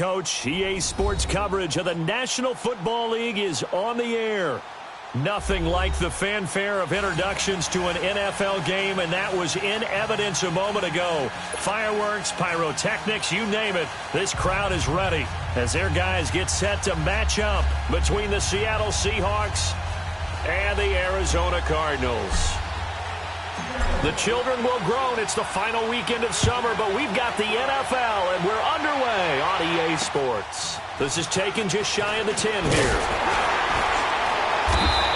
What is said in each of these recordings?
Coach. EA Sports coverage of the National Football League is on the air. Nothing like the fanfare of introductions to an NFL game, and that was in evidence a moment ago. Fireworks, pyrotechnics, you name it. This crowd is ready as their guys get set to match up between the Seattle Seahawks and the Arizona Cardinals. The children will groan. It's the final weekend of summer, but we've got the NFL, and we're underway on EA Sports. This is taken just shy of the 10 here.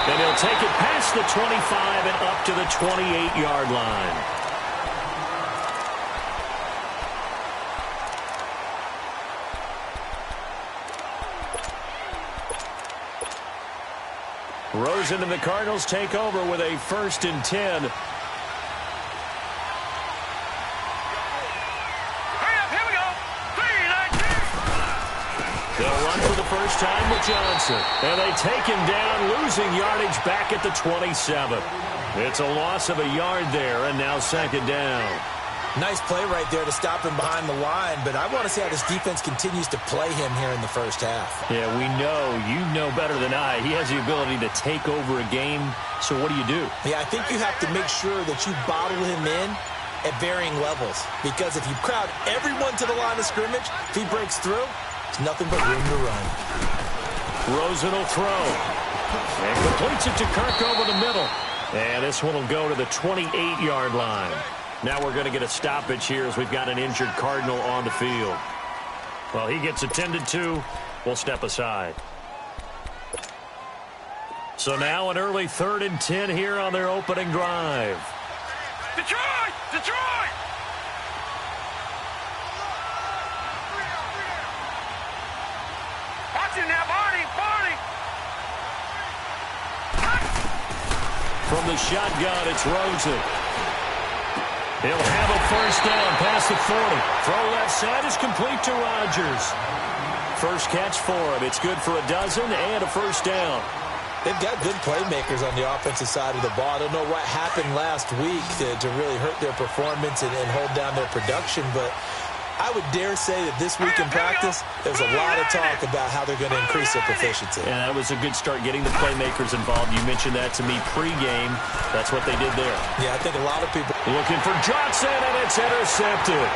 And he'll take it past the 25 and up to the 28-yard line. Rosen and the Cardinals take over with a 1st and 10. They'll run for the first time with Johnson. And they take him down, losing yardage back at the 27. It's a loss of a yard there, and now 2nd down. Nice play right there to stop him behind the line, but I want to see how this defense continues to play him here in the first half. Yeah, we know. You know better than I. He has the ability to take over a game, so what do you do? Yeah, I think you have to make sure that you bottle him in at varying levels, because if you crowd everyone to the line of scrimmage, if he breaks through, there's nothing but room to run. Rosen will throw. And completes it to Kirk over the middle. And this one will go to the 28-yard line. Now we're going to get a stoppage here as we've got an injured Cardinal on the field. Well, he gets attended to. We'll step aside. So now an early 3rd and 10 here on their opening drive. Detroit! Detroit! Watch him now, Barney! Barney! From the shotgun, it's Rosen. He'll have a 1st down past the 40. Throw left side is complete to Rodgers. First catch for him. It's good for a dozen and a 1st down. They've got good playmakers on the offensive side of the ball. I don't know what happened last week to really hurt their performance and hold down their production, but I would dare say that this week in practice, there's a lot of talk about how they're going to increase their proficiency. Yeah, that was a good start getting the playmakers involved. You mentioned that to me pregame. That's what they did there. Yeah, I think a lot of people looking for Johnson, and it's intercepted.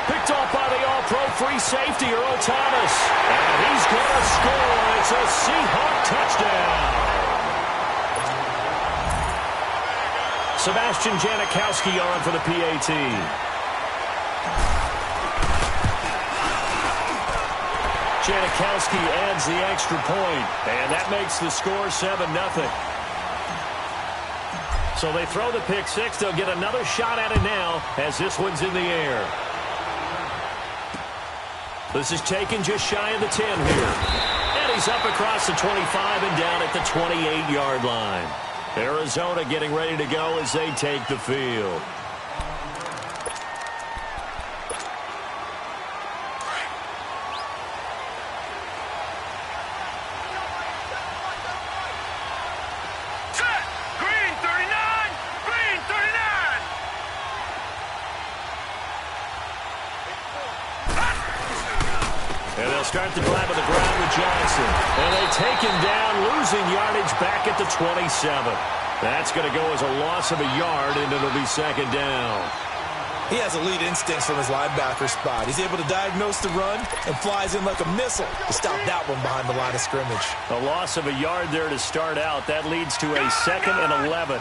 Picked off by the all-pro free safety, Earl Thomas. And he's going to score. It's a Seahawk touchdown. Sebastian Janikowski on for the PAT. Janikowski adds the extra point, and that makes the score 7-0. So they throw the pick six. They'll get another shot at it now as this one's in the air. This is taken just shy of the 10 here. And he's up across the 25 and down at the 28-yard line. Arizona getting ready to go as they take the field. Start the drive on the ground with Johnson. And they take him down, losing yardage back at the 27. That's going to go as a loss of a yard, and it'll be 2nd down. He has elite instincts from his linebacker spot. He's able to diagnose the run and flies in like a missile to stop that one behind the line of scrimmage. A loss of a yard there to start out. That leads to a 2nd and 11.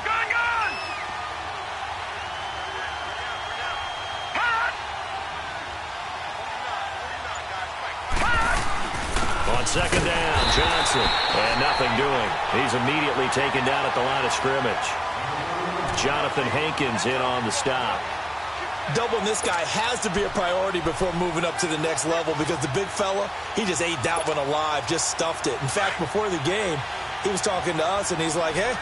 On 2nd down, Johnson, and nothing doing. He's immediately taken down at the line of scrimmage. Jonathan Hankins in on the stop. Doubling this guy has to be a priority before moving up to the next level, because the big fella, he just ate that one alive, just stuffed it. In fact, before the game, he was talking to us, and he's like, hey,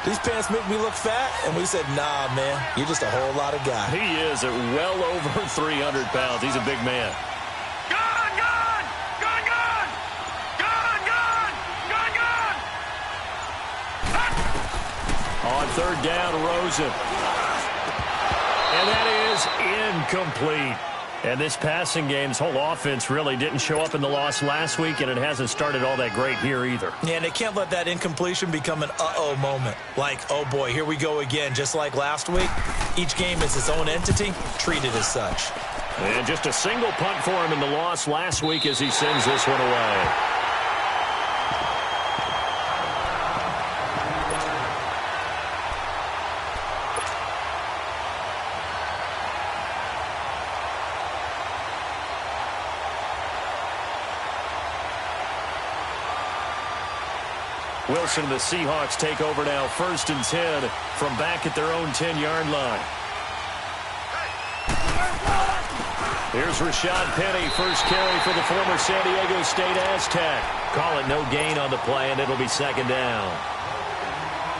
these pants make me look fat? And we said, nah, man, you're just a whole lot of guy. He is at well over 300 pounds. He's a big man. On 3rd down, Rosen. And that is incomplete. And this passing game's whole offense really didn't show up in the loss last week, and it hasn't started all that great here either. Yeah, and they can't let that incompletion become an uh-oh moment. Like, oh boy, here we go again. Just like last week, each game is its own entity, treated as such. And just a single punt for him in the loss last week as he sends this one away. Wilson and the Seahawks take over now, 1st and 10 from back at their own 10-yard line. Here's Rashad Penny, first carry for the former San Diego State Aztec. Call it no gain on the play, and it'll be 2nd down.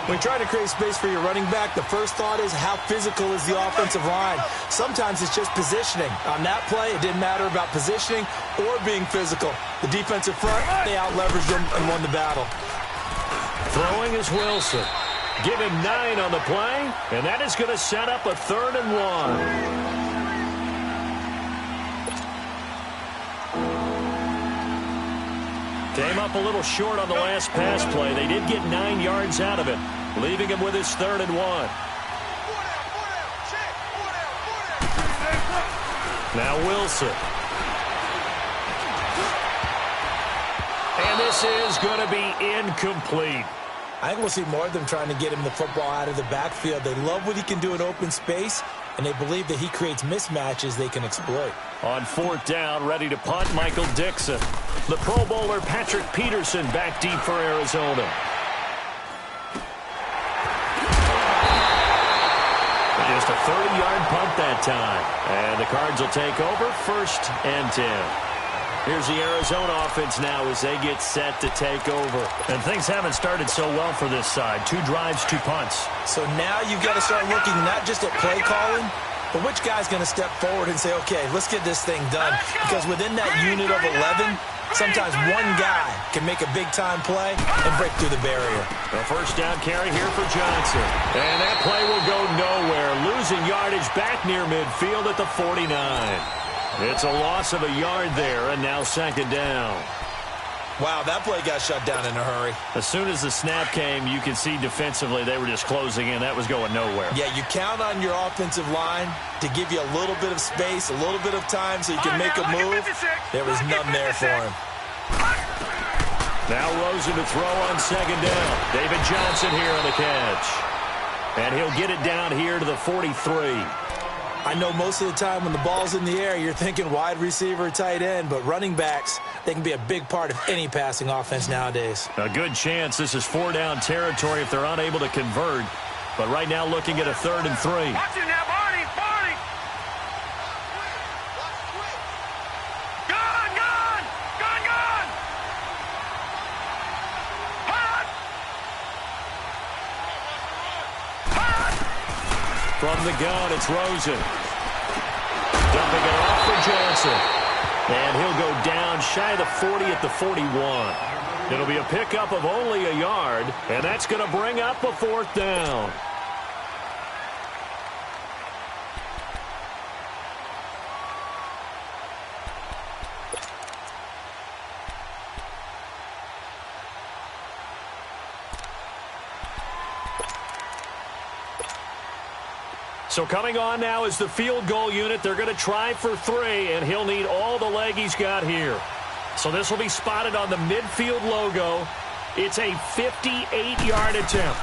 When you try to create space for your running back, the first thought is how physical is the offensive line. Sometimes it's just positioning. On that play, it didn't matter about positioning or being physical. The defensive front, they out-leveraged them and won the battle. Throwing is Wilson. Give him 9 on the play, and that is going to set up a 3rd and 1. Came up a little short on the last pass play. They did get 9 yards out of it, leaving him with his 3rd and 1. Now Wilson. And this is going to be incomplete. I think we'll see more of them trying to get him the football out of the backfield. They love what he can do in open space, and they believe that he creates mismatches they can exploit. On 4th down, ready to punt, Michael Dixon. The Pro Bowler Patrick Peterson back deep for Arizona. Just a 30-yard punt that time. And the Cards will take over, 1st and 10. Here's the Arizona offense now as they get set to take over. And things haven't started so well for this side. 2 drives, 2 punts. So now you've got to start looking not just at play calling, but which guy's going to step forward and say, okay, let's get this thing done. Because within that unit of 11, sometimes one guy can make a big-time play and break through the barrier. A 1st down carry here for Johnson. And that play will go nowhere. Losing yardage back near midfield at the 49. It's a loss of a yard there, and now 2nd down. Wow, that play got shut down in a hurry. As soon as the snap came, you could see defensively they were just closing in. That was going nowhere. Yeah, you count on your offensive line to give you a little bit of space, a little bit of time so you can make a move. There was none there for him. Now Rosen to throw on 2nd down. David Johnson here on the catch. And he'll get it down here to the 43. I know most of the time when the ball's in the air, you're thinking wide receiver, tight end, but running backs, they can be a big part of any passing offense nowadays. A good chance this is 4-down territory if they're unable to convert. But right now looking at a 3rd and 3. Watch it now, Barney, Barney! Gun, gun! Gun, gun! Hot! Hot! From the gun, it's Rosen. Dumping it off for Johnson. And he'll go down shy of the 40 at the 41. It'll be a pickup of only a yard, and that's going to bring up a 4th down. So coming on now is the field goal unit. They're going to try for 3, and he'll need all the leg he's got here. So this will be spotted on the midfield logo. It's a 58-yard attempt.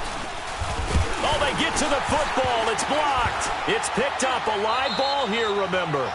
Oh, they get to the football. It's blocked. It's picked up. A live ball here, remember.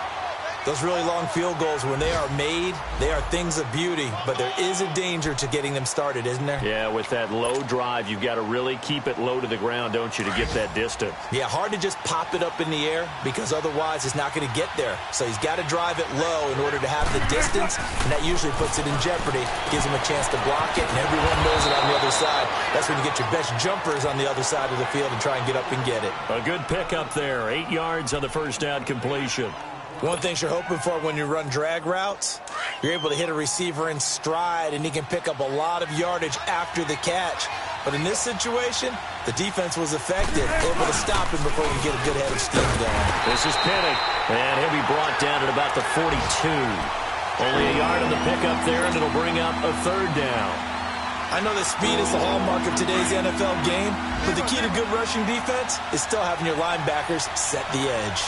Those really long field goals, when they are made, they are things of beauty. But there is a danger to getting them started, isn't there? Yeah, with that low drive, you've got to really keep it low to the ground, don't you, to get that distance. Yeah, hard to just pop it up in the air because otherwise it's not going to get there. So he's got to drive it low in order to have the distance, and that usually puts it in jeopardy, gives him a chance to block it, and everyone knows it on the other side. That's when you get your best jumpers on the other side of the field and try and get up and get it. A good pickup there. 8 yards on the 1st down completion. One thing you're hoping for when you run drag routes, you're able to hit a receiver in stride, and he can pick up a lot of yardage after the catch. But in this situation, the defense was effective, able to stop him before we get a good head of steam going. This is Penny, and he'll be brought down at about the 42. Only a yard on the pickup there, and it'll bring up a third down. I know that speed is the hallmark of today's NFL game, but the key to good rushing defense is still having your linebackers set the edge.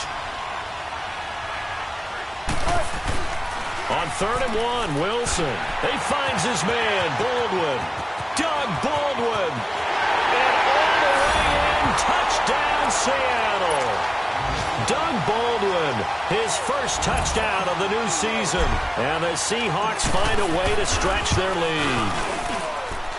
On 3rd and 1, Wilson. He finds his man, Baldwin. Doug Baldwin. And all the way in, touchdown Seattle. Doug Baldwin, his first touchdown of the new season. And the Seahawks find a way to stretch their lead.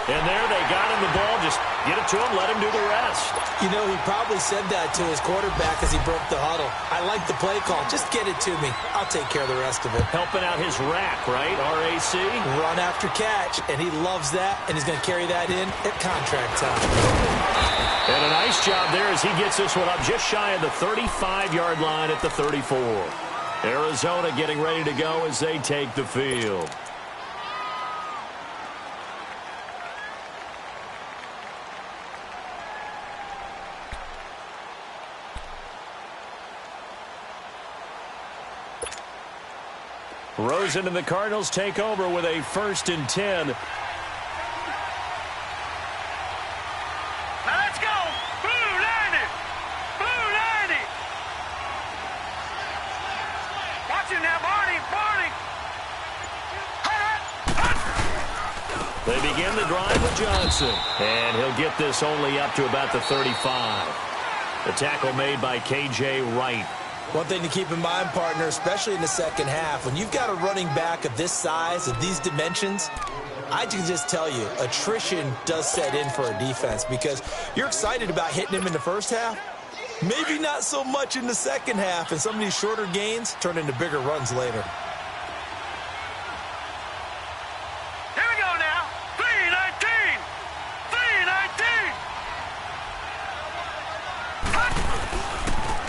And there they got him the ball. Just get it to him, let him do the rest. You know, he probably said that to his quarterback as he broke the huddle. I like the play call. Just get it to me. I'll take care of the rest of it. Helping out his rack, right? RAC? Run after catch, and he loves that, and he's going to carry that in at contract time. And a nice job there as he gets this one up just shy of the 35-yard line at the 34. Arizona getting ready to go as they take the field. Rosen and the Cardinals take over with a 1st and 10. Now let's go. Blue 90. Blue 90. Watch him now, Barney. Barney. They begin the drive with Johnson. And he'll get this only up to about the 35. The tackle made by K.J. Wright. One thing to keep in mind, partner, especially in the second half, when you've got a running back of this size, of these dimensions, I can just tell you, attrition does set in for a defense because you're excited about hitting him in the first half. Maybe not so much in the second half, and some of these shorter gains turn into bigger runs later. Here we go now. 319. 319.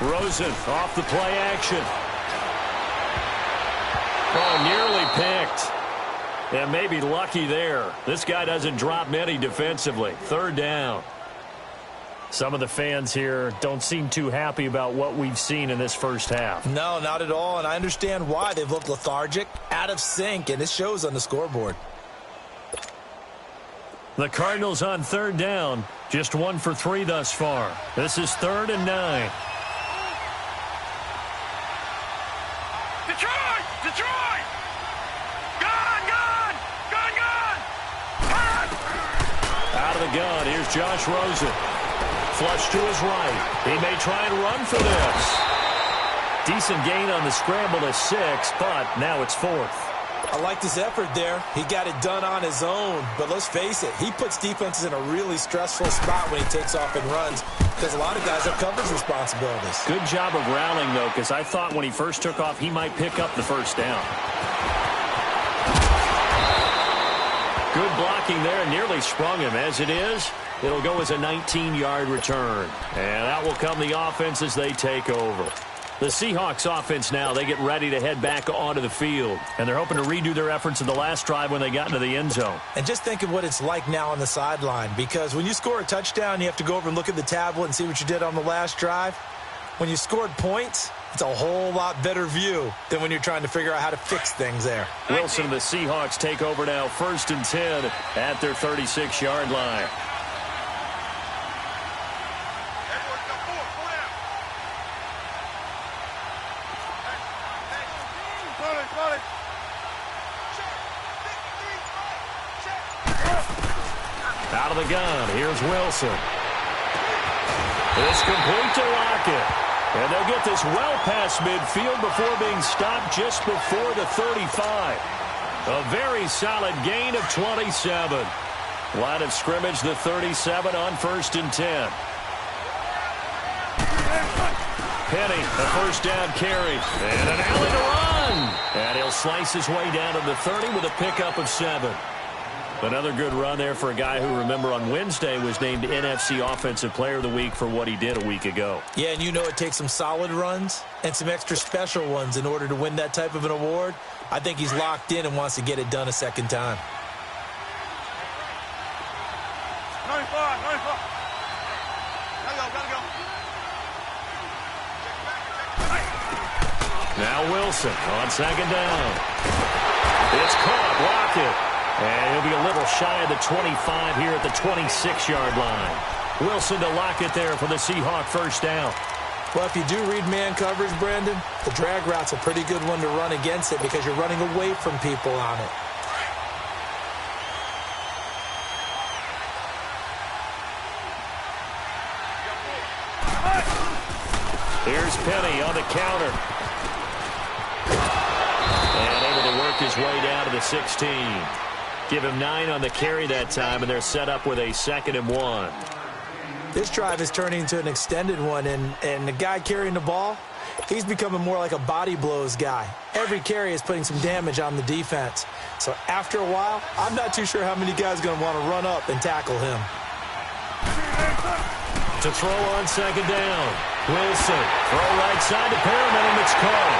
Rosen off the play action. Oh, nearly picked. And maybe lucky there. This guy doesn't drop many defensively. 3rd down. Some of the fans here don't seem too happy about what we've seen in this first half. No, not at all, and I understand why. They've looked lethargic, out of sync, and it shows on the scoreboard. The Cardinals on 3rd down. Just 1 for 3 thus far. This is 3rd and 9. Detroit! Detroit! Gun! Gun! Gun! Gun! Gun! Out of the gun, here's Josh Rosen. Flush to his right. He may try and run for this. Decent gain on the scramble to 6, but now it's 4th. I like this effort there. He got it done on his own, but let's face it, he puts defenses in a really stressful spot when he takes off and runs because a lot of guys have coverage responsibilities. Good job of rallying, though, because I thought when he first took off, he might pick up the 1st down. Good blocking there, nearly sprung him. As it is, it'll go as a 19-yard return. And that will come the offense as they take over. The Seahawks offense now, they get ready to head back onto the field. And they're hoping to redo their efforts in the last drive when they got into the end zone. And just think of what it's like now on the sideline, because when you score a touchdown, you have to go over and look at the tablet and see what you did on the last drive. When you scored points, it's a whole lot better view than when you're trying to figure out how to fix things there. Wilson and the Seahawks take over now, 1st and 10 at their 36-yard line. Out of the gun, here's Wilson. It's complete to Lockett. And they'll get this well past midfield before being stopped just before the 35. A very solid gain of 27. Line of scrimmage, the 37 on 1st and 10. Penny, a 1st down carry. And an alley to run. And he'll slice his way down to the 30 with a pickup of 7. Another good run there for a guy who, remember, on Wednesday was named NFC Offensive Player of the Week for what he did a week ago. Yeah, and you know it takes some solid runs and some extra special ones in order to win that type of an award. I think he's locked in and wants to get it done a second time. 95. Now Wilson on second down. It's caught. Lockett. And he'll be a little shy of the 25 here at the 26-yard line. Wilson to Lockett there for the Seahawks first down. Well, if you do read man coverage, Brandon, the drag route's a pretty good one to run against it because you're running away from people on it. Here's Penny on the counter. And able to work his way down to the 16. Give him 9 on the carry that time, and they're set up with a 2nd and 1. This drive is turning into an extended one, and the guy carrying the ball, he's becoming more like a body blows guy. Every carry is putting some damage on the defense. So after a while, I'm not too sure how many guys are going to want to run up and tackle him. To throw on second down. Wilson, throw right side to Perriman, and it's caught.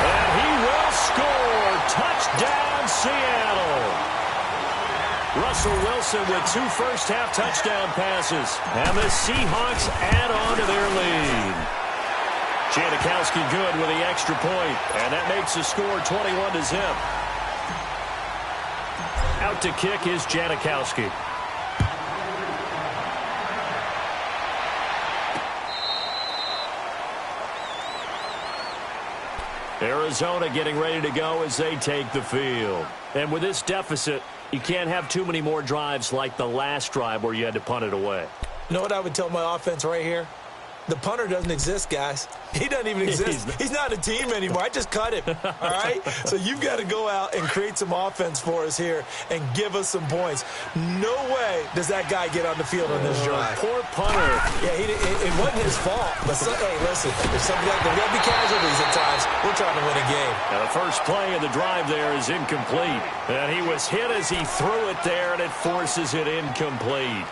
And he will score. Touchdown, Seattle. Russell Wilson with 2 first-half touchdown passes. And the Seahawks add on to their lead. Janikowski good with the extra point. And that makes the score 21-0. Out to kick is Janikowski. Arizona getting ready to go as they take the field. And with this deficit, you can't have too many more drives like the last drive where you had to punt it away. You know what I would tell my offense right here? The punter doesn't exist, guys. He doesn't even exist. He's not a team anymore. I just cut him, all right? So you've got to go out and create some offense for us here and give us some points. No way does that guy get on the field on this drive. Poor punter. Yeah, it wasn't his fault. But, hey, listen, there's got to be casualties at times. We're trying to win a game. Now the first play of the drive there is incomplete. And he was hit as he threw it there, and it forces it incomplete.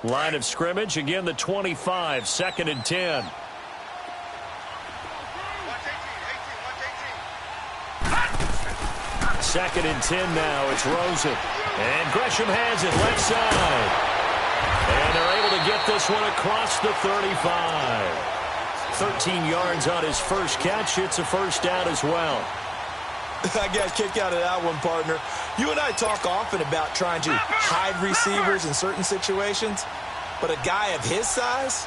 Line of scrimmage, again the 25, 2nd and 10. Second and 10 now, it's Rosen. And Gresham has it left side. And they're able to get this one across the 35. 13 yards on his first catch. It's a first down as well. I got a kick out of that one, partner. You and I talk often about trying to hide receivers in certain situations, but a guy of his size,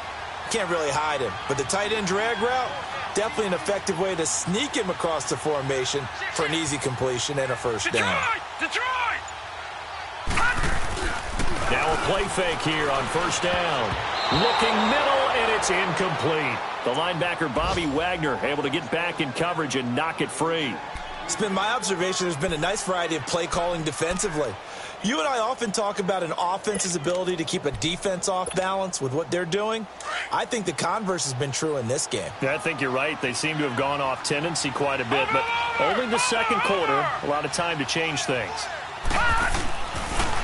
can't really hide him. But the tight end drag route, definitely an effective way to sneak him across the formation for an easy completion and a first down. Detroit! Now a play fake here on first down. Looking middle, and it's incomplete. The linebacker, Bobby Wagner, able to get back in coverage and knock it free. It's been my observation there's been a nice variety of play calling defensively. You and I often talk about an offense's ability to keep a defense off balance with what they're doing. I think the converse has been true in this game. Yeah, I think you're right. They seem to have gone off tendency quite a bit, but only the second quarter, a lot of time to change things.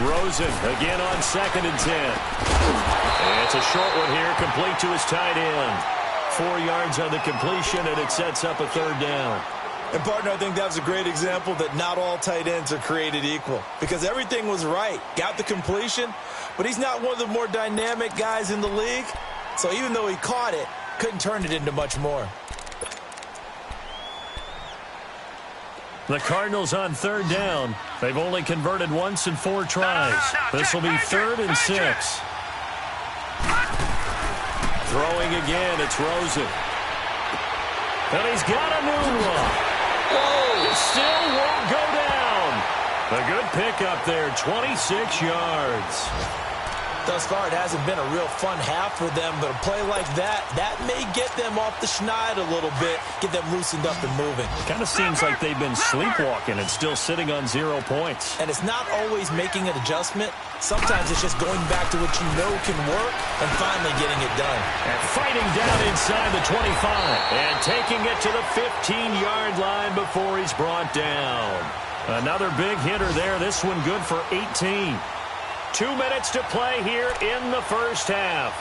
Rosen again on 2nd and 10. And it's a short one here, complete to his tight end. 4 yards on the completion, and it sets up a 3rd down. And, partner, I think that was a great example that not all tight ends are created equal because everything was right. Got the completion, but he's not one of the more dynamic guys in the league. So even though he caught it, couldn't turn it into much more. The Cardinals on 3rd down. They've only converted once in 4 tries. This will be 3rd and 6. Throwing again, it's Rosen. And he's got a new one. Whoa, still won't go down. A good pickup there, 26 yards. Thus far, it hasn't been a real fun half for them, but a play like that may get them off the schneid a little bit, get them loosened up and moving. Kind of seems like they've been sleepwalking and still sitting on 0 points. And it's not always making an adjustment. Sometimes it's just going back to what you know can work and finally getting it done. And fighting down inside the 25 and taking it to the 15-yard line before he's brought down. Another big hitter there. This one good for 18. 2 minutes to play here in the first half.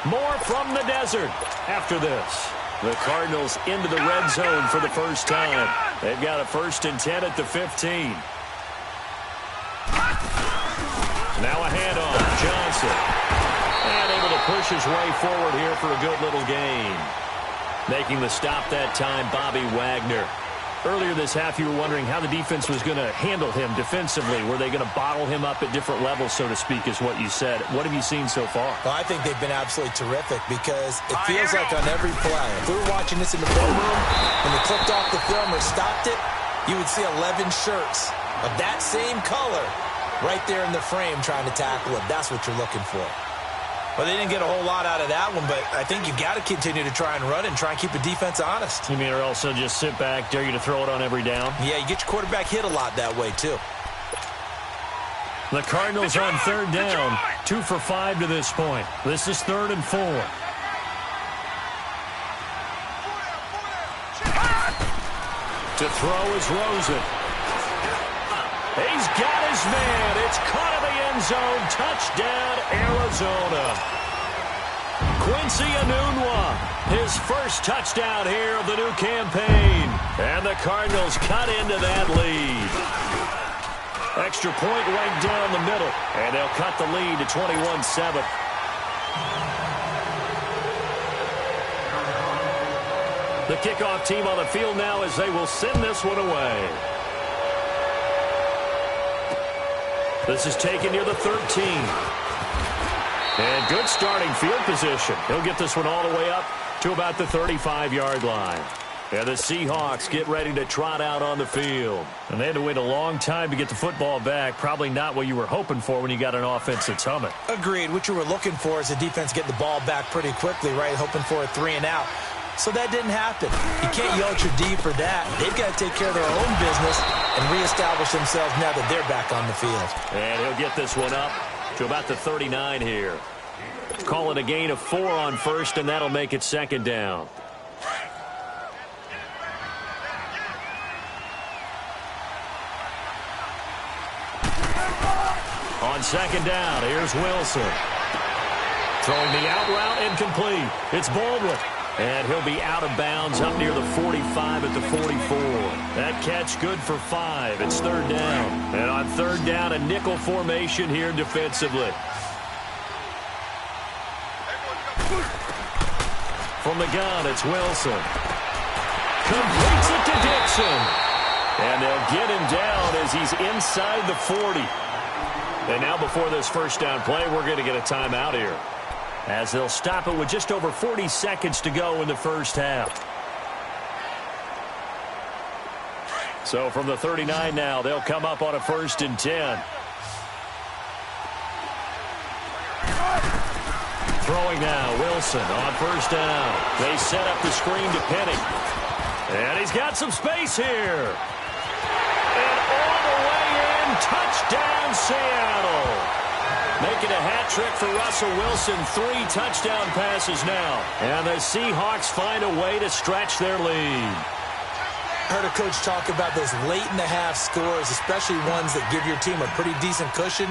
More from the desert after this. The Cardinals into the red zone for the first time. They've got a 1st and 10 at the 15. Now a handoff. Johnson. And able to push his way forward here for a good little gain. Making the stop that time, Bobby Wagner. Earlier this half, you were wondering how the defense was going to handle him defensively. Were they going to bottle him up at different levels, so to speak, is what you said. What have you seen so far? Well, I think they've been absolutely terrific because it feels like on every play, if we were watching this in the film room, when they clicked off the film or stopped it, you would see 11 shirts of that same color right there in the frame trying to tackle him. That's what you're looking for. Well, they didn't get a whole lot out of that one, but I think you've got to continue to try and run and try and keep the defense honest. You mean or also just sit back, dare you to throw it on every down? Yeah, you get your quarterback hit a lot that way, too. The Cardinals on 3rd down, 2 for 5 to this point. This is 3rd and 4. To throw is Rosen. He's got his man. It's caught in the end zone. Touchdown, Arizona. Quincy Enunwa, his first touchdown here of the new campaign. And the Cardinals cut into that lead. Extra point right down the middle. And they'll cut the lead to 21-7. The kickoff team on the field now as they will send this one away. This is taken near the 13. And good starting field position. He'll get this one all the way up to about the 35-yard line. And the Seahawks get ready to trot out on the field. And they had to wait a long time to get the football back. Probably not what you were hoping for when you got an offense that's humming. Agreed. What you were looking for is the defense getting the ball back pretty quickly, right? Hoping for a 3 and out. So that didn't happen. You can't yell at your D for that. They've got to take care of their own business and reestablish themselves now that they're back on the field. And he'll get this one up to about the 39 here. Call it a gain of 4 on 1st, and that'll make it 2nd down. On 2nd down, here's Wilson. Throwing the out route, incomplete. It's Baldwin. And he'll be out of bounds up near the 45 at the 44. That catch good for 5. It's 3rd down. And on 3rd down, a nickel formation here defensively. From the gun, it's Wilson. Completes it to Dixon. And they'll get him down as he's inside the 40. And now before this 1st down play, we're going to get a timeout here, as they'll stop it with just over 40 seconds to go in the 1st half. So from the 39 now, they'll come up on a 1st and 10. Throwing now, Wilson on 1st down. They set up the screen to Penny. And he's got some space here. And all the way in, touchdown Seattle. Making a hat trick for Russell Wilson. 3 touchdown passes now. And the Seahawks find a way to stretch their lead. I heard a coach talk about those late-in-the-half scores, especially ones that give your team a pretty decent cushion.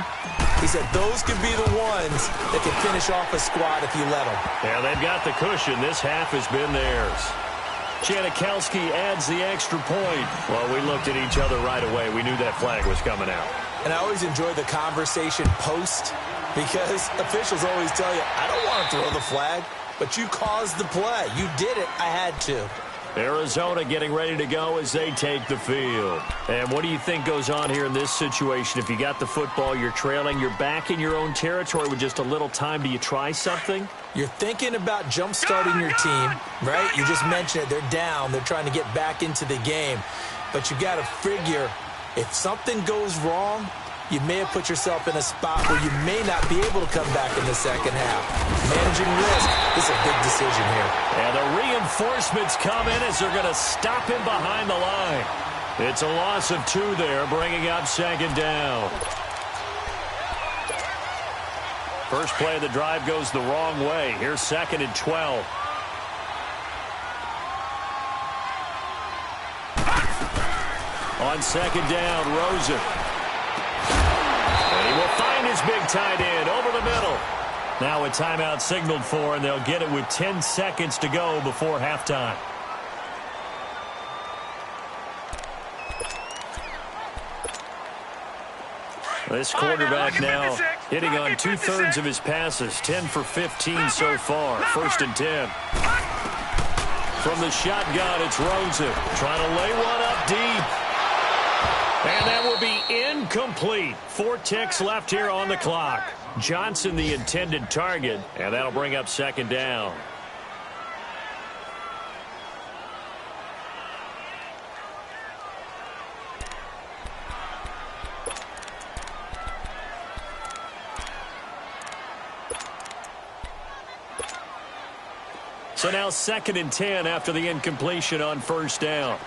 He said those could be the ones that can finish off a squad if you let them. Yeah, they've got the cushion. This half has been theirs. Janikowski adds the extra point. Well, we looked at each other right away. We knew that flag was coming out. And I always enjoy the conversation post, because officials always tell you, I don't want to throw the flag, but you caused the play. You did it. I had to. Arizona getting ready to go as they take the field. And what do you think goes on here in this situation? If you got the football, you're trailing, you're back in your own territory with just a little time. Do you try something? You're thinking about jump-starting your team, right? You just mentioned it. They're down. They're trying to get back into the game. But you got to figure, if something goes wrong, you may have put yourself in a spot where you may not be able to come back in the 2nd half. Managing risk, this is a big decision here. And the reinforcements come in as they're going to stop him behind the line. It's a loss of 2 there, bringing up 2nd down. First play of the drive goes the wrong way. Here's 2nd and 12. On 2nd down, Rosen. And he will find his big tight end over the middle. Now a timeout signaled for, and they'll get it with 10 seconds to go before halftime. This quarterback now hitting on 2/3 of his passes, 10 for 15 so far. 1st and 10. From the shotgun, it's Rosen trying to lay one up deep. And that will be incomplete. 4 ticks left here on the clock. Johnson the intended target, and that'll bring up 2nd down. So now 2nd and 10 after the incompletion on 1st down.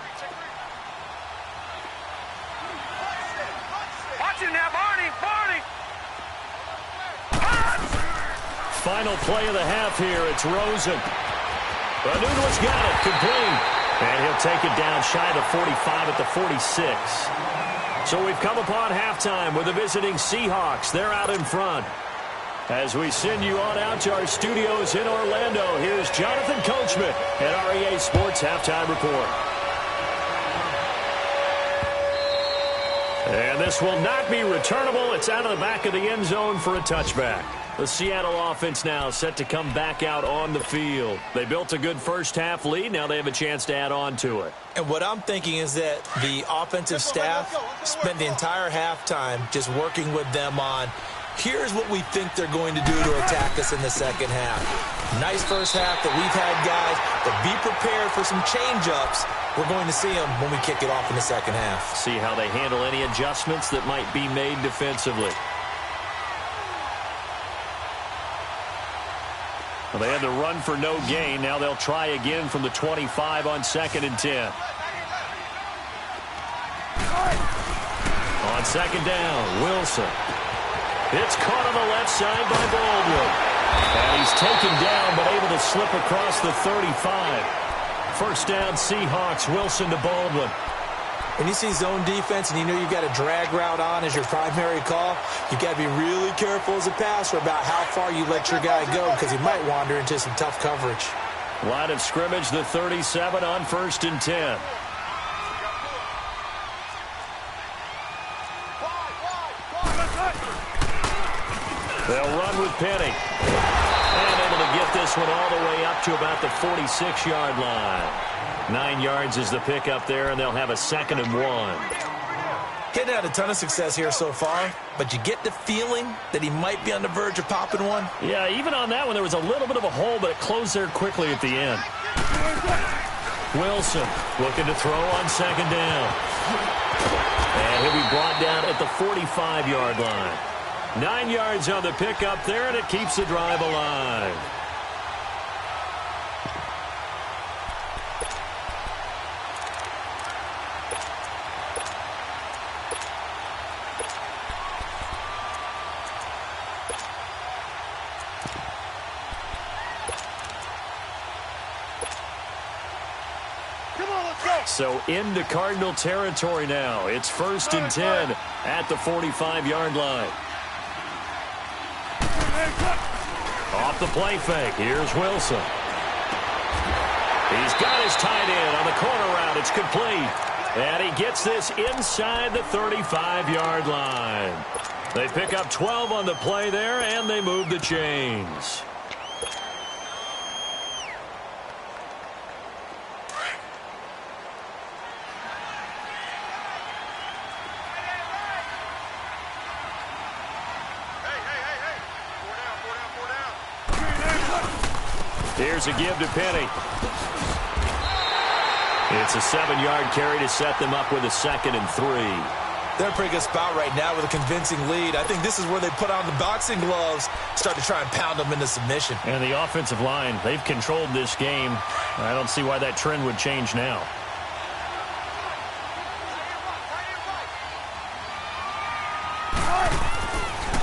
Watch it now, Barney. Final play of the half here. It's Rosen. Nunez got it. Complete. And he'll take it down shy of the 45 at the 46. So we've come upon halftime with the visiting Seahawks. They're out in front. As we send you on out to our studios in Orlando, here's Jonathan Coachman at REA Sports Halftime Report. And this will not be returnable. It's out of the back of the end zone for a touchback. The Seattle offense now set to come back out on the field. They built a good first half lead. Now they have a chance to add on to it. And what I'm thinking is that the offensive staff spent the entire halftime just working with them on, here's what we think they're going to do to attack us in the second half. Nice first half that we've had, guys, but be prepared for some change-ups. We're going to see them when we kick it off in the second half. See how they handle any adjustments that might be made defensively. Well, they had to run for no gain. Now they'll try again from the 25 on 2nd and 10. On 2nd down, Wilson. It's caught on the left side by Baldwin. And he's taken down but able to slip across the 35. 1st down, Seahawks. Wilson to Baldwin. When you see zone defense and you know you've got a drag route on as your primary call, you've got to be really careful as a passer about how far you let your guy go because he might wander into some tough coverage. Line of scrimmage, the 37 on 1st and 10. They'll run with Penny. And able to get this one all the way up to about the 46-yard line. 9 yards is the pickup there, and they'll have a 2nd and 1. Getting had a ton of success here so far, but you get the feeling that he might be on the verge of popping one. Yeah, even on that one, there was a little bit of a hole, but it closed there quickly at the end. Wilson looking to throw on 2nd down. And he'll be brought down at the 45-yard line. 9 yards on the pickup there, and it keeps the drive alive. So into Cardinal territory now. It's 1st and 10 at the 45-yard line. Off the play fake. Here's Wilson. He's got his tight end on the corner route. It's complete. And he gets this inside the 35-yard line. They pick up 12 on the play there, and they move the chains. Here's a give to Penny. It's a 7-yard carry to set them up with a 2nd and 3. They're in a pretty good spot right now with a convincing lead. I think this is where they put on the boxing gloves, start to try and pound them into submission. And the offensive line, they've controlled this game. I don't see why that trend would change now.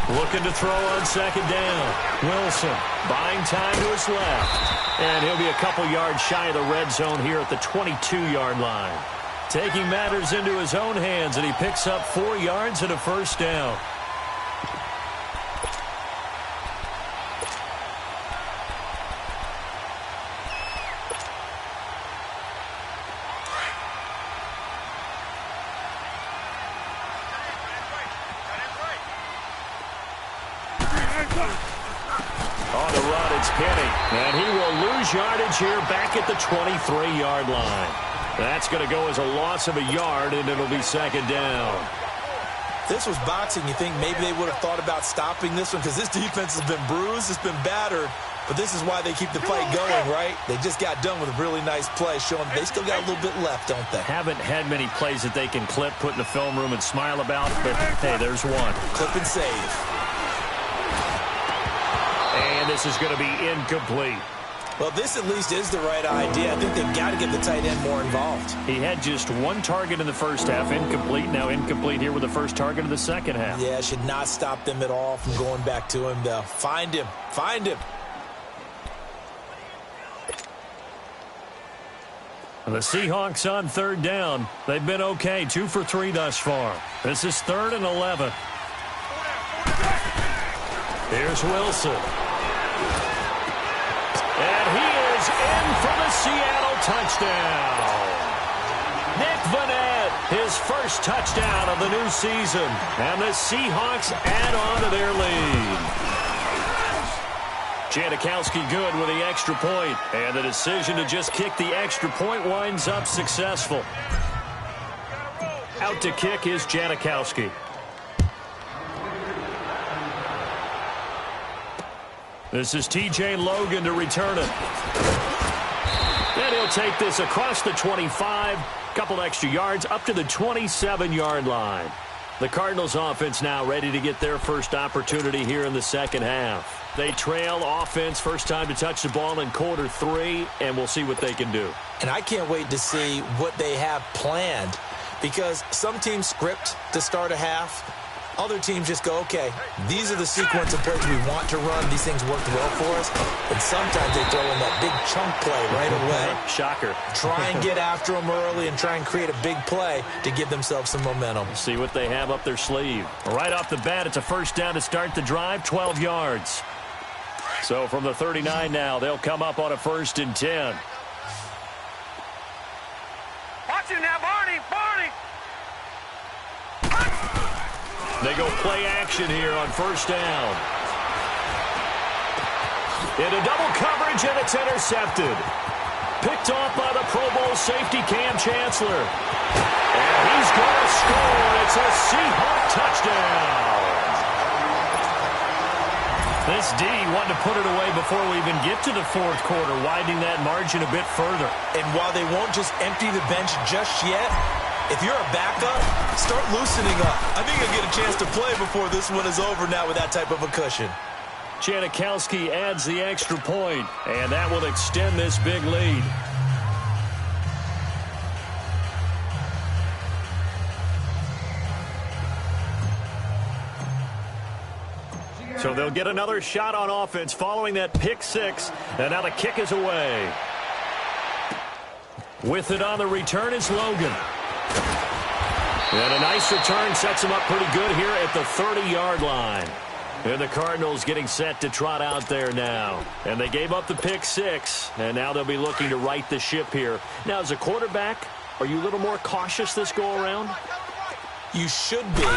Looking to throw on 2nd down. Wilson buying time to his left. And he'll be a couple yards shy of the red zone here at the 22-yard line. Taking matters into his own hands, and he picks up 4 yards and a 1st down. On the run, it's Penny. And he will lose yardage here back at the 23-yard line. That's going to go as a loss of a yard, and it'll be second down. This was boxing. You think maybe they would have thought about stopping this one because this defense has been bruised, it's been battered, but this is why they keep the fight going, right? They just got done with a really nice play, showing they still got a little bit left, don't they? Haven't had many plays that they can clip, put in the film room, and smile about, but hey, there's one. Clip and save. And this is going to be incomplete. Well, this at least is the right idea. I think they've got to get the tight end more involved. He had just one target in the first half, incomplete. Now incomplete here with the first target of the second half. Yeah, should not stop them at all from going back to him, though. Find him. Find him. The Seahawks on third down. They've been okay, 2 for 3 thus far. This is 3rd and 11. Here's Wilson. And he is in for the Seattle touchdown. Nick Vannett, his first touchdown of the new season. And the Seahawks add on to their lead. Janikowski good with the extra point. And the decision to just kick the extra point winds up successful. Out to kick is Janikowski. This is T.J. Logan to return it. And he'll take this across the 25. Couple extra yards up to the 27-yard line. The Cardinals offense now ready to get their first opportunity here in the second half. They trail offense, first time to touch the ball in quarter 3, and we'll see what they can do. And I can't wait to see what they have planned, because some teams script to start a half. Other teams just go, okay, these are the sequence of plays we want to run. These things worked well for us. And sometimes they throw in that big chunk play right away. Shocker. Try and get after them early and try and create a big play to give themselves some momentum. See what they have up their sleeve. Right off the bat, it's a first down to start the drive, 12 yards. So from the 39 now, they'll come up on a 1st and 10. Watch him now, Barney. Barney. They go play action here on first down. Into double coverage, and it's intercepted. Picked off by the Pro Bowl safety Cam Chancellor. And he's going to score. It's a Seahawk touchdown. This D wanted to put it away before we even get to the fourth quarter, widening that margin a bit further. And while they won't just empty the bench just yet, if you're a backup, start loosening up. I think you'll get a chance to play before this one is over now with that type of a cushion. Janikowski adds the extra point, and that will extend this big lead. So they'll get another shot on offense following that pick 6, and now the kick is away. With it on the return is Logan. And a nice return sets him up pretty good here at the 30-yard line. And the Cardinals getting set to trot out there now. And they gave up the pick 6, and now they'll be looking to right the ship here. Now, as a quarterback, are you a little more cautious this go-around? You should be,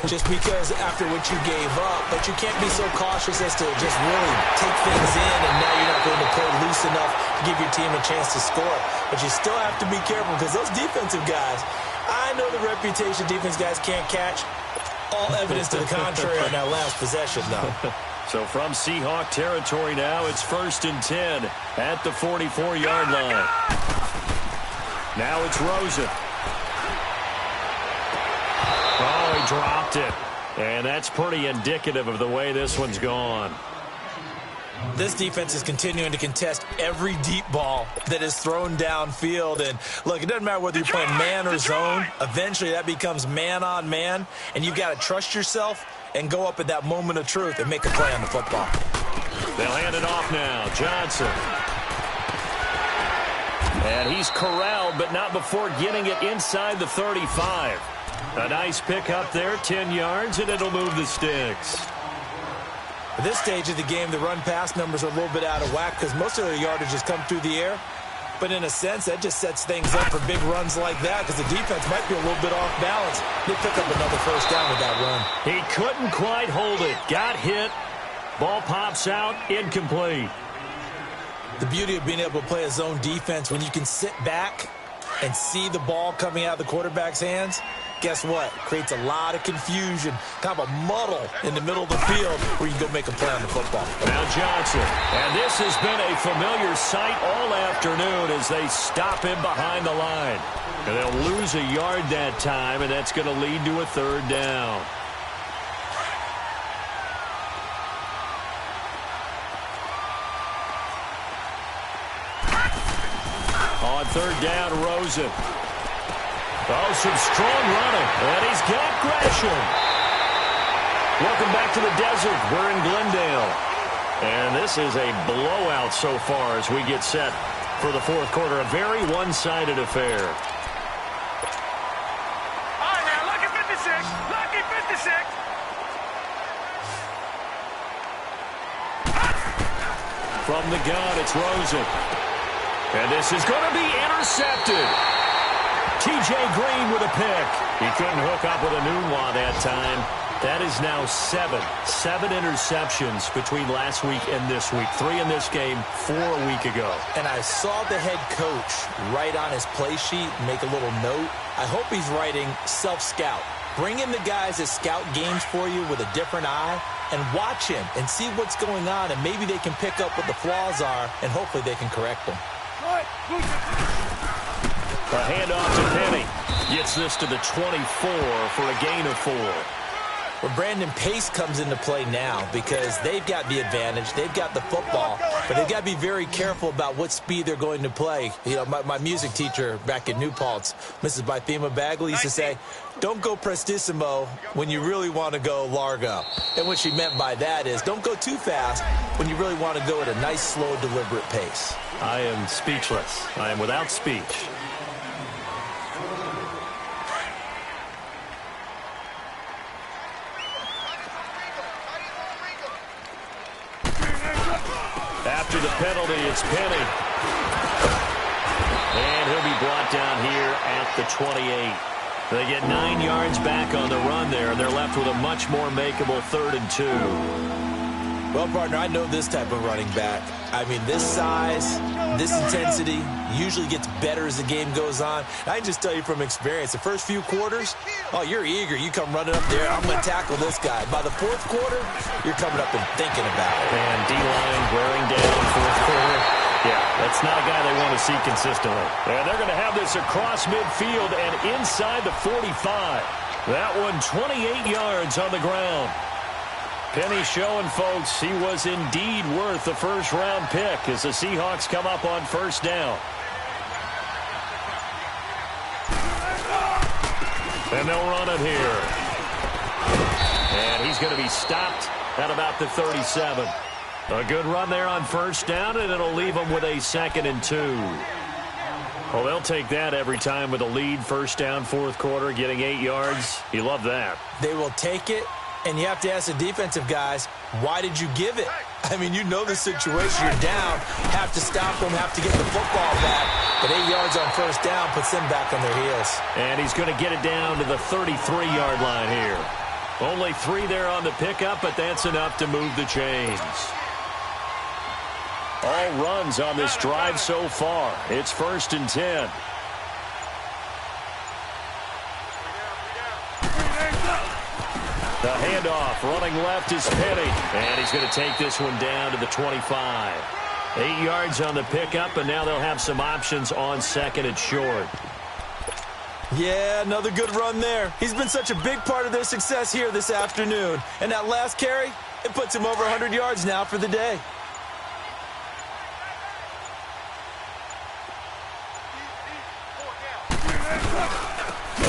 just because after what you gave up, but you can't be so cautious as to just really take things in, and now you're not going to play loose enough to give your team a chance to score. But you still have to be careful, because those defensive guys, I know the reputation defense guys can't catch. All evidence to the contrary on that last possession, though. So from Seahawk territory now, it's 1st and 10 at the 44-yard line. Now it's Rosen. Oh, he dropped it. And that's pretty indicative of the way this one's gone. This defense is continuing to contest every deep ball that is thrown downfield. And, look, it doesn't matter whether you're playing man or zone. Eventually that becomes man on man. And you've got to trust yourself and go up at that moment of truth and make a play on the football. They'll hand it off now. Johnson. And he's corralled, but not before getting it inside the 35. A nice pick up there, 10 yards, and it'll move the sticks. At this stage of the game, the run-pass numbers are a little bit out of whack because most of their yardage has come through the air. But in a sense, that just sets things up for big runs like that because the defense might be a little bit off balance. They pick up another first down with that run. He couldn't quite hold it. Got hit, Ball pops out, incomplete. The beauty of being able to play a zone defense, when you can sit back and see the ball coming out of the quarterback's hands, guess what? Creates a lot of confusion, kind of a muddle in the middle of the field where you can go make a play on the football. Now Johnson. And this has been a familiar sight all afternoon as they stop him behind the line. And they'll lose a yard that time, and that's going to lead to a third down. On third down, Rosen. Oh, some strong running. And he's got Gresham. Welcome back to the desert. We're in Glendale. And this is a blowout so far as we get set for the fourth quarter. A very one-sided affair. All right, now, lucky 56. Lucky 56. From the gun, it's Rosen. And this is going to be intercepted. T.J. Green with a pick. He couldn't hook up with a Nunwa that time. That is now seven interceptions between last week and this week. 3 in this game, 4 a week ago. And I saw the head coach write on his play sheet, make a little note. I hope he's writing self-scout. Bring in the guys that scout games for you with a different eye and watch him and see what's going on, and maybe they can pick up what the flaws are, and hopefully they can correct them. A handoff to Penny. Gets this to the 24 for a gain of 4. Well, Brandon, pace comes into play now because they've got the advantage. They've got the football, but they've got to be very careful about what speed they're going to play. You know, my music teacher back at New Paltz, Mrs. Bythema Bagley, used to say, don't go prestissimo when you really want to go largo. And what she meant by that is don't go too fast when you really want to go at a nice, slow, deliberate pace. I am speechless. I am without speech. After the penalty, it's Penny. And he'll be brought down here at the 28. They get 9 yards back on the run there, and they're left with a much more makeable 3rd and 2. Well, partner, I know this type of running back. I mean, this size, this intensity usually gets better as the game goes on. I can just tell you from experience, the first few quarters, oh, you're eager. You come running up there, I'm going to tackle this guy. By the fourth quarter, you're coming up and thinking about it. And D-line wearing down fourth quarter. Yeah, that's not a guy they want to see consistently. And they're going to have this across midfield and inside the 45. That one 28 yards on the ground. Penny showing folks he was indeed worth the first-round pick as the Seahawks come up on first down. And they'll run it here. And he's going to be stopped at about the 37. A good run there on first down, and it'll leave them with a 2nd and 2. Well, they'll take that every time with a lead, first down, fourth quarter, getting 8 yards. You love that. They will take it. And you have to ask the defensive guys, why did you give it? I mean, you know the situation. You're down, have to stop them, have to get the football back. But 8 yards on first down puts them back on their heels. And he's going to get it down to the 33-yard line here. Only 3 there on the pickup, but that's enough to move the chains. All runs on this drive so far. It's 1st and 10. The handoff, running left is Penny. And he's going to take this one down to the 25. 8 yards on the pickup, and now they'll have some options on 2nd and short. Yeah, another good run there. He's been such a big part of their success here this afternoon. And that last carry, it puts him over 100 yards now for the day.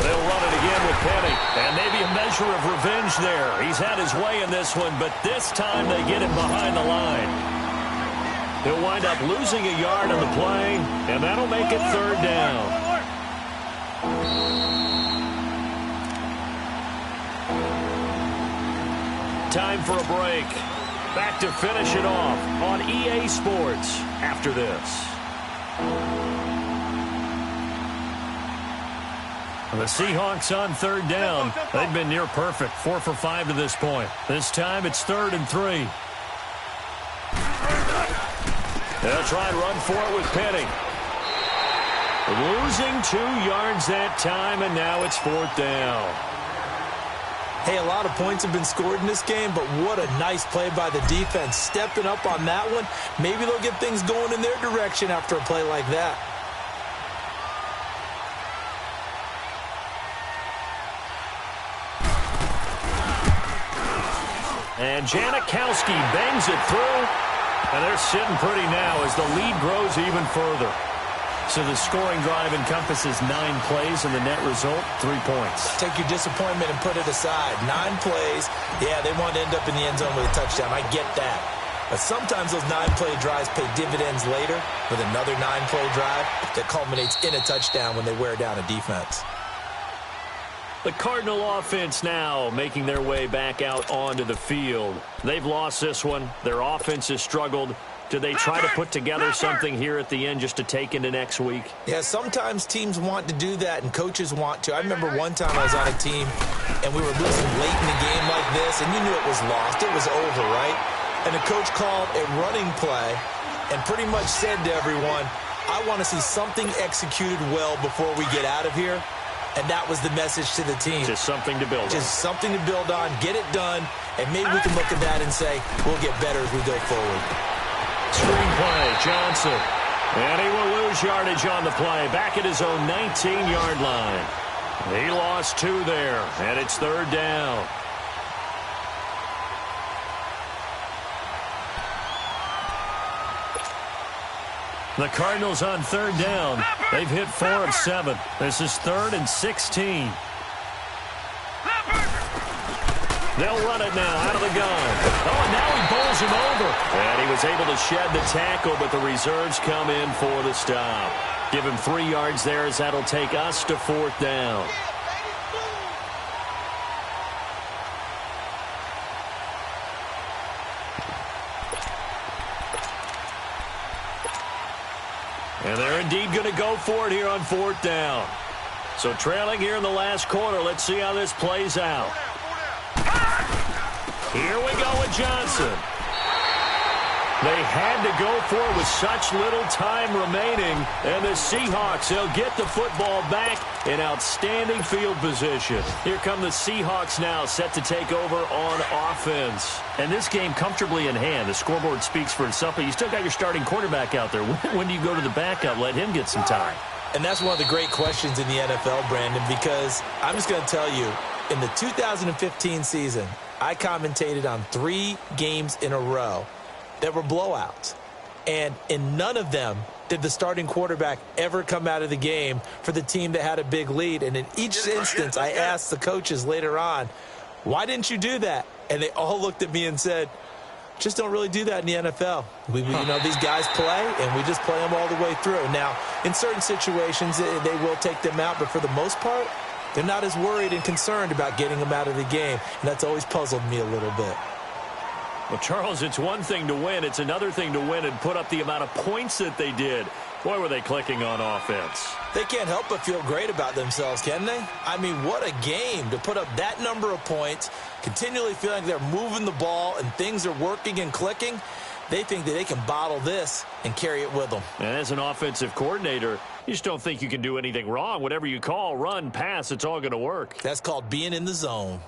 They'll run it again with Penny. And maybe a measure of revenge there. He's had his way in this one, but this time they get him behind the line. He'll wind up losing a yard on the play, and that'll make it 3rd down. Time for a break. Back to finish it off on EA Sports after this. The Seahawks on 3rd down. They've been near perfect, 4 for 5 to this point. This time it's 3rd and 3. They'll try and run for it with Penny. Losing 2 yards that time, and now it's 4th down. Hey, a lot of points have been scored in this game, but what a nice play by the defense. Stepping up on that one. Maybe they'll get things going in their direction after a play like that. And Janikowski bangs it through. And they're sitting pretty now as the lead grows even further. So the scoring drive encompasses 9 plays, and the net result, 3 points. Take your disappointment and put it aside. 9 plays. Yeah, they want to end up in the end zone with a touchdown. I get that. But sometimes those 9-play drives pay dividends later with another 9-play drive that culminates in a touchdown when they wear down a defense. The Cardinal offense now making their way back out onto the field. They've lost this one. Their offense has struggled. Do they try to put together something here at the end just to take into next week? Yeah, sometimes teams want to do that and coaches want to. I remember one time I was on a team and we were losing late in the game like this, and you knew it was lost. It was over, right? And the coach called a running play and pretty much said to everyone, I want to see something executed well before we get out of here. And that was the message to the team. Just something to build on. Just something to build on, get it done, and maybe we can look at that and say, we'll get better as we go forward. Screenplay, Johnson. And he will lose yardage on the play. Back at his own 19-yard line. He lost 2 there, and it's 3rd down. The Cardinals on 3rd down. They've hit 4 of 7. This is 3rd and 16. They'll run it now out of the gun. Oh, and now he bowls him over. And he was able to shed the tackle, but the reserves come in for the stop. Give him 3 yards there as that'll take us to 4th down. And they're indeed going to go for it here on 4th down. So trailing here in the last quarter. Let's see how this plays out. Here we go with Johnson. They had to go for it with such little time remaining. And the Seahawks, they'll get the football back in outstanding field position. Here come the Seahawks now, set to take over on offense. And this game comfortably in hand. The scoreboard speaks for itself, but you still got your starting quarterback out there. When do you go to the backup? Let him get some time. And that's one of the great questions in the NFL, Brandon, because I'm just going to tell you, in the 2015 season, I commentated on 3 games in a row that were blowouts. And in none of them did the starting quarterback ever come out of the game for the team that had a big lead. And in each instance, I asked the coaches later on, why didn't you do that? And they all looked at me and said, just don't really do that in the NFL. You know, these guys play, and we just play them all the way through. Now, in certain situations, they will take them out, but for the most part, they're not as worried and concerned about getting them out of the game. And that's always puzzled me a little bit. Well, Charles, it's one thing to win. It's another thing to win and put up the amount of points that they did. Boy, were they clicking on offense. They can't help but feel great about themselves, can they? I mean, what a game to put up that number of points, continually feeling they're moving the ball and things are working and clicking. They think that they can bottle this and carry it with them. And as an offensive coordinator, you just don't think you can do anything wrong. Whatever you call, run, pass, it's all going to work. That's called being in the zone.